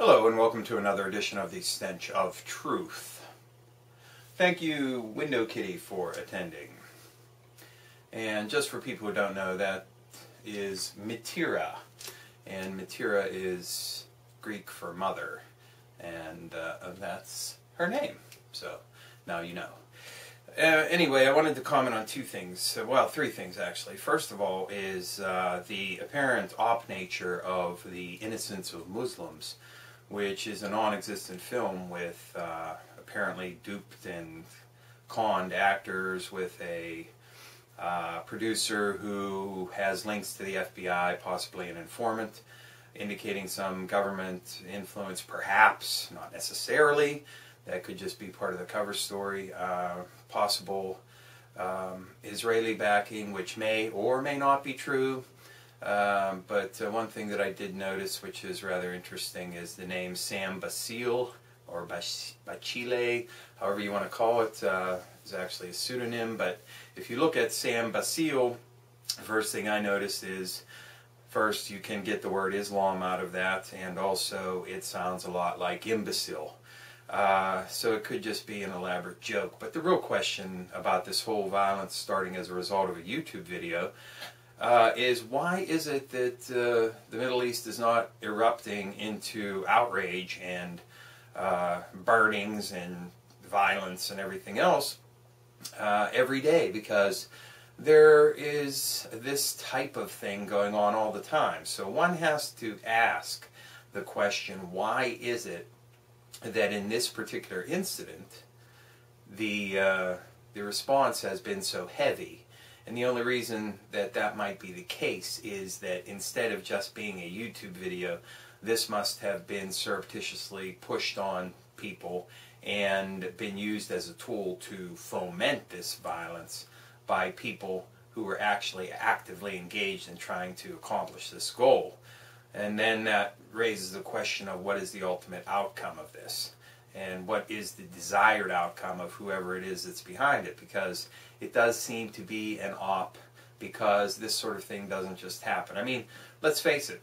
Hello and welcome to another edition of the Stench of Truth. Thank you, Window Kitty, for attending. And just for people who don't know, that is Mitira. And Mitira is Greek for mother. And that's her name. So now you know. Anyway, I wanted to comment on two things. Well, three things actually. First of all is the apparent op nature of the Innocence of Muslims, which is a non-existent film with apparently duped and conned actors with a producer who has links to the FBI, possibly an informant, indicating some government influence, perhaps, not necessarily. That could just be part of the cover story. Possible Israeli backing, which may or may not be true. But one thing that I did notice, which is rather interesting, is the name Sam Basile, or Bachile, however you want to call it, is actually a pseudonym. But if you look at Sam Basile, the first thing I noticed is, first, you can get the word Islam out of that, and also it sounds a lot like imbecile. So it could just be an elaborate joke. But the real question about this whole violence starting as a result of a YouTube video is, why is it that the Middle East is not erupting into outrage and burnings and violence and everything else every day? Because there is this type of thing going on all the time. So one has to ask the question, why is it that in this particular incident the response has been so heavy? And the only reason that that might be the case is that instead of just being a YouTube video, this must have been surreptitiously pushed on people and been used as a tool to foment this violence by people who were actually actively engaged in trying to accomplish this goal. And then that raises the question of what is the ultimate outcome of this, and what is the desired outcome of whoever it is that's behind it, because it does seem to be an op, because this sort of thing doesn't just happen. I mean, let's face it,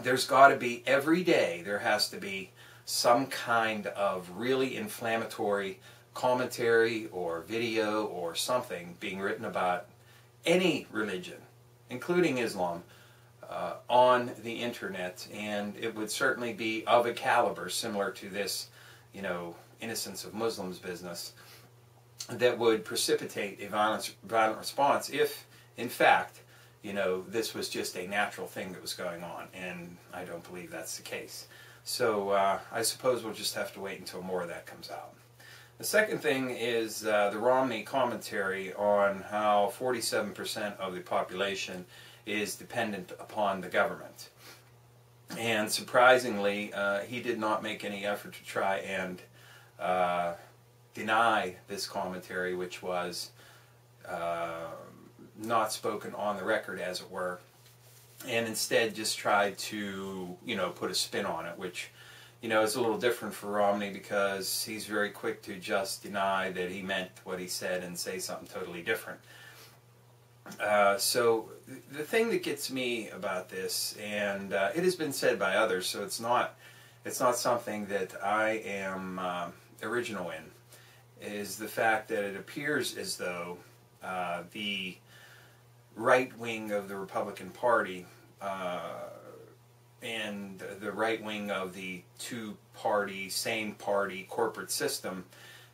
there's got to be, every day there has to be some kind of really inflammatory commentary or video or something being written about any religion, including Islam, on the internet, and it would certainly be of a caliber similar to this, you know, Innocence of Muslims business, that would precipitate a violent response if, in fact, you know, this was just a natural thing that was going on, and I don't believe that's the case. So I suppose we'll just have to wait until more of that comes out. The second thing is the Romney commentary on how 47% of the population is dependent upon the government. And surprisingly, he did not make any effort to try and deny this commentary, which was not spoken on the record, as it were, and instead just tried to, you know, put a spin on it, which, you know, is a little different for Romney, because he's very quick to just deny that he meant what he said and say something totally different. So the thing that gets me about this, and it has been said by others, so it's not something that I am original in, is the fact that it appears as though the right wing of the Republican Party and the right wing of the two-party, same-party corporate system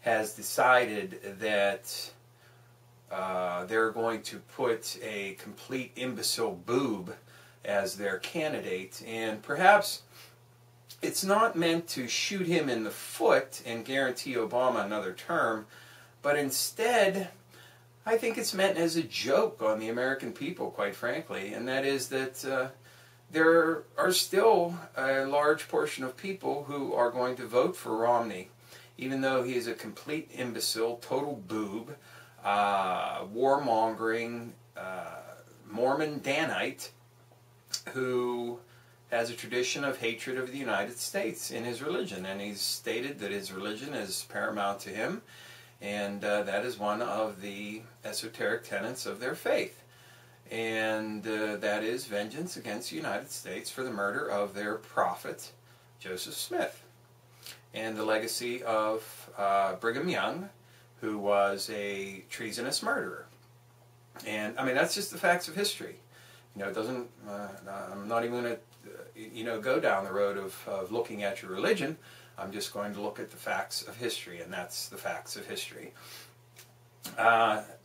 has decided that they're going to put a complete imbecile boob as their candidate, and perhaps it's not meant to shoot him in the foot and guarantee Obama another term, but instead I think it's meant as a joke on the American people, quite frankly, and that is that there are still a large portion of people who are going to vote for Romney, even though he is a complete imbecile, total boob, warmongering Mormon Danite who has a tradition of hatred of the United States in his religion, and he's stated that his religion is paramount to him, and that is one of the esoteric tenets of their faith. And that is vengeance against the United States for the murder of their prophet, Joseph Smith, and the legacy of Brigham Young, who was a treasonous murderer. And I mean, that's just the facts of history. You know, it doesn't. I'm not even going to, go down the road of looking at your religion. I'm just going to look at the facts of history, and that's the facts of history.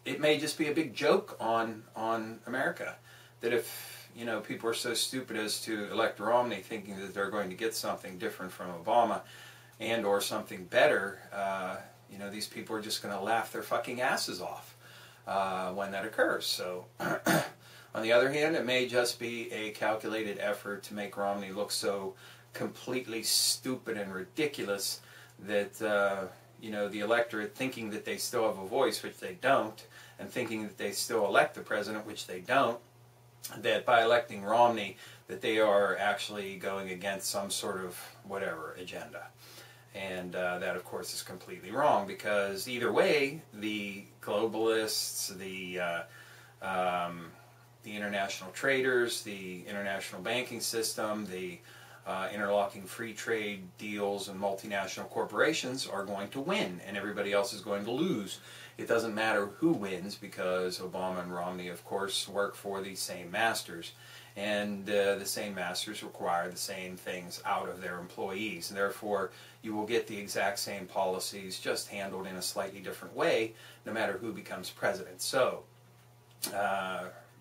It may just be a big joke on America that if people are so stupid as to elect Romney, thinking that they're going to get something different from Obama, and or something better, these people are just going to laugh their fucking asses off when that occurs. So, on the other hand, it may just be a calculated effort to make Romney look so completely stupid and ridiculous that the electorate, thinking that they still have a voice, which they don't, and thinking that they still elect the president, which they don't, that by electing Romney, that they are actually going against some sort of whatever agenda. And that, of course, is completely wrong, because either way, the globalists, the international traders, the international banking system, the interlocking free trade deals and multinational corporations are going to win, and everybody else is going to lose. It doesn't matter who wins, because Obama and Romney, of course, work for the same masters, and the same masters require the same things out of their employees. And therefore, you will get the exact same policies, just handled in a slightly different way, no matter who becomes president. So,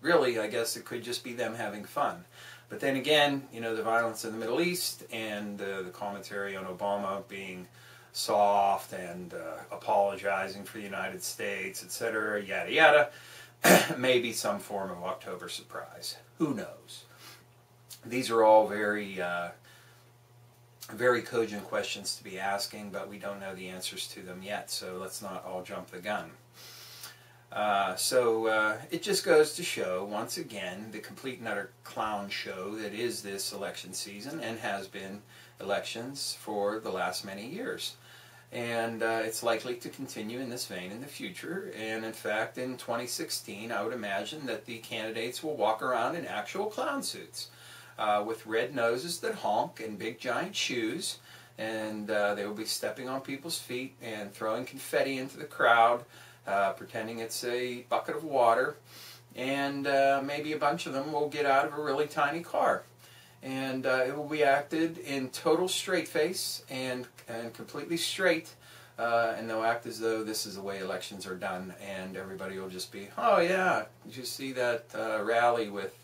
really, I guess it could just be them having fun. But then again, the violence in the Middle East and the commentary on Obama being soft and apologizing for the United States, etc., yada yada, maybe some form of October surprise. Who knows? These are all very, very cogent questions to be asking, but we don't know the answers to them yet, so let's not all jump the gun. It just goes to show, once again, the complete and utter clown show that is this election season, and has been elections for the last many years. And it's likely to continue in this vein in the future. And in fact, in 2016, I would imagine that the candidates will walk around in actual clown suits with red noses that honk and big giant shoes. And they will be stepping on people's feet and throwing confetti into the crowd, pretending it's a bucket of water. And maybe a bunch of them will get out of a really tiny car. And it will be acted in total straight face and completely straight, and they'll act as though this is the way elections are done, and everybody will just be, oh yeah, did you see that rally with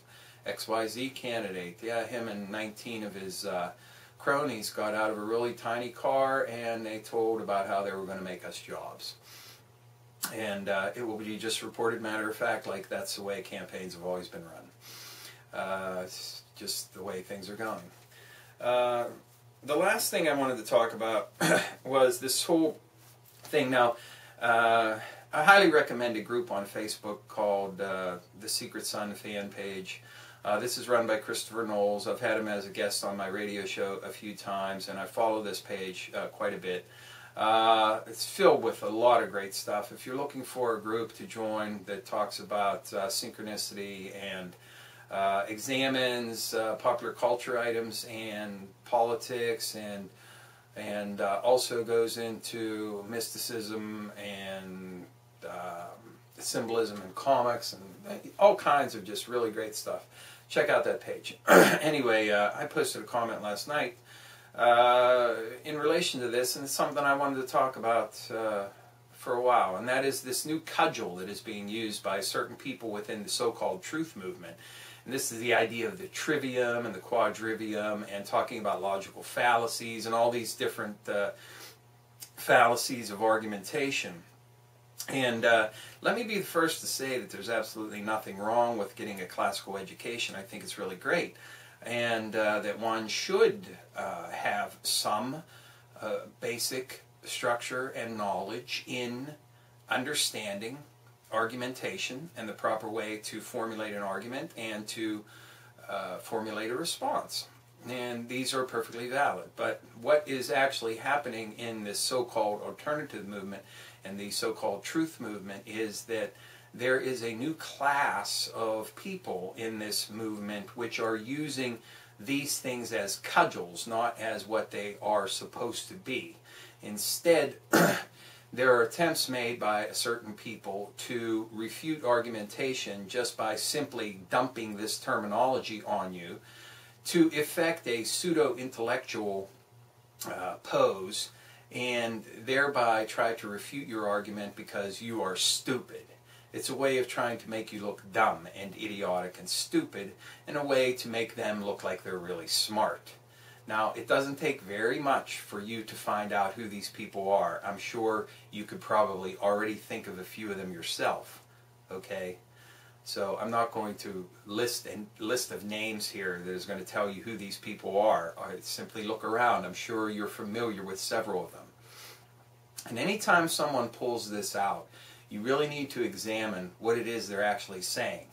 XYZ candidate? Yeah, him and 19 of his cronies got out of a really tiny car, and they told about how they were going to make us jobs. And it will be just reported matter of fact, like that's the way campaigns have always been run. It's just the way things are going. The last thing I wanted to talk about was this whole thing. Now, I highly recommend a group on Facebook called The Secret Sun fan page. This is run by Christopher Knowles. I've had him as a guest on my radio show a few times, and I follow this page quite a bit. It's filled with a lot of great stuff. If you're looking for a group to join that talks about synchronicity and examines popular culture items and politics, and also goes into mysticism and symbolism in comics and all kinds of just really great stuff, check out that page. Anyway, I posted a comment last night in relation to this, and it's something I wanted to talk about for a while, and that is this new cudgel that is being used by certain people within the so-called truth movement. And this is the idea of the Trivium and the Quadrivium, and talking about logical fallacies and all these different fallacies of argumentation. And let me be the first to say that there's absolutely nothing wrong with getting a classical education. I think it's really great. And that one should have some basic structure and knowledge in understanding argumentation and the proper way to formulate an argument and to formulate a response. And these are perfectly valid. But what is actually happening in this so-called alternative movement and the so-called truth movement is that there is a new class of people in this movement which are using these things as cudgels, not as what they are supposed to be. Instead, there are attempts made by certain people to refute argumentation just by simply dumping this terminology on you to effect a pseudo-intellectual pose and thereby try to refute your argument because you are stupid. It's a way of trying to make you look dumb and idiotic and stupid in a way to make them look like they're really smart. Now, it doesn't take very much for you to find out who these people are. I'm sure you could probably already think of a few of them yourself, okay? So I'm not going to list a list of names here that is going to tell you who these people are. Simply look around. I'm sure you're familiar with several of them. And anytime someone pulls this out, you really need to examine what it is they're actually saying.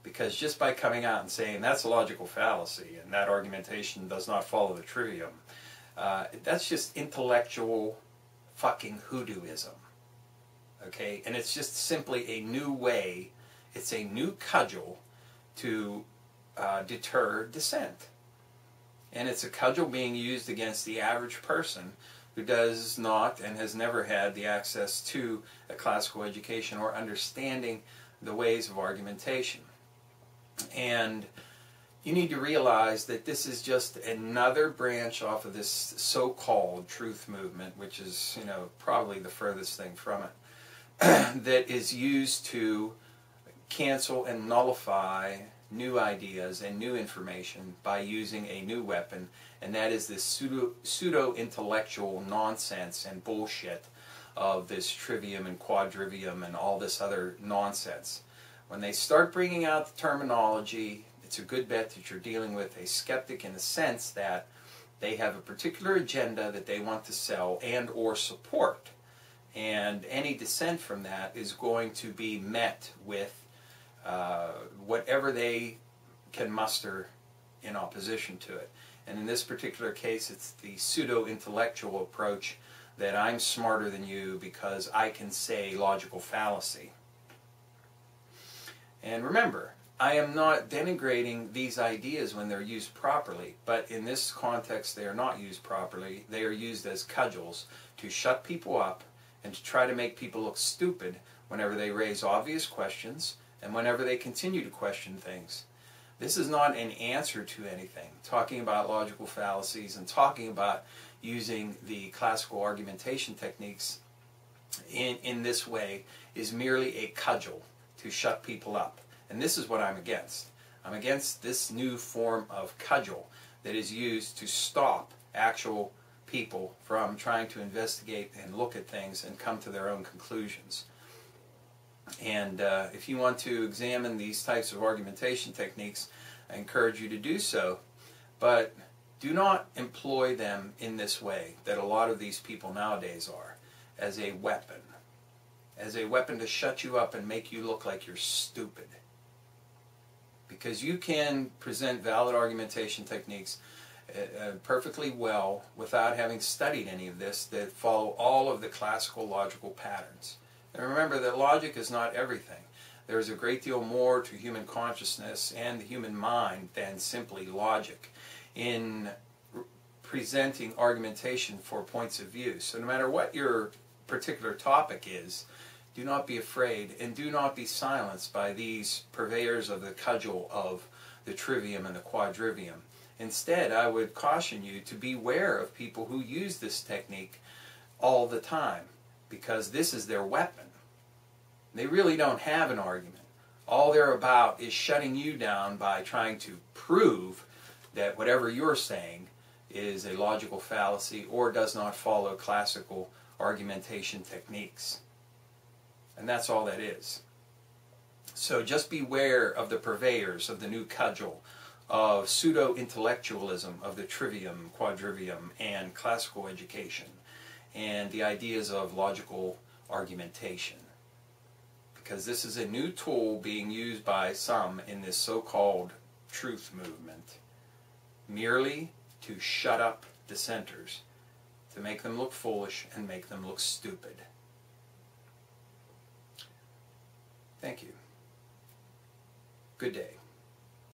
Because just by coming out and saying that's a logical fallacy and that argumentation does not follow the trivium, that's just intellectual fucking hoodooism. Okay? And it's just simply a new way, it's a new cudgel to deter dissent. And it's a cudgel being used against the average person who does not and has never had the access to a classical education or understanding the ways of argumentation. And you need to realize that this is just another branch off of this so-called truth movement, which is, you know, probably the furthest thing from it, that is used to cancel and nullify new ideas and new information by using a new weapon, and that is this pseudo-intellectual nonsense and bullshit of this Trivium and Quadrivium and all this other nonsense. When they start bringing out the terminology, it's a good bet that you're dealing with a skeptic in the sense that they have a particular agenda that they want to sell and or support. And any dissent from that is going to be met with whatever they can muster in opposition to it. And in this particular case, it's the pseudo-intellectual approach that I'm smarter than you because I can say logical fallacy. And remember, I am not denigrating these ideas when they're used properly, but in this context they are not used properly. They are used as cudgels to shut people up and to try to make people look stupid whenever they raise obvious questions and whenever they continue to question things. This is not an answer to anything. Talking about logical fallacies and talking about using the classical argumentation techniques in this way is merely a cudgel to shut people up. And this is what I'm against. I'm against this new form of cudgel that is used to stop actual people from trying to investigate and look at things and come to their own conclusions. And if you want to examine these types of argumentation techniques, I encourage you to do so. But do not employ them in this way that a lot of these people nowadays are, as a weapon. As a weapon to shut you up and make you look like you're stupid. Because you can present valid argumentation techniques perfectly well without having studied any of this that follow all of the classical logical patterns. And remember that logic is not everything. There's a great deal more to human consciousness and the human mind than simply logic in presenting argumentation for points of view. So no matter what your particular topic is, do not be afraid and do not be silenced by these purveyors of the cudgel of the Trivium and the Quadrivium. Instead, I would caution you to beware of people who use this technique all the time, because this is their weapon. They really don't have an argument. All they're about is shutting you down by trying to prove that whatever you're saying is a logical fallacy or does not follow classical argumentation techniques. And that's all that is. So just beware of the purveyors of the new cudgel of pseudo-intellectualism of the Trivium, Quadrivium, and classical education, and the ideas of logical argumentation. Because this is a new tool being used by some in this so-called truth movement, merely to shut up dissenters, to make them look foolish and make them look stupid. Thank you. Good day.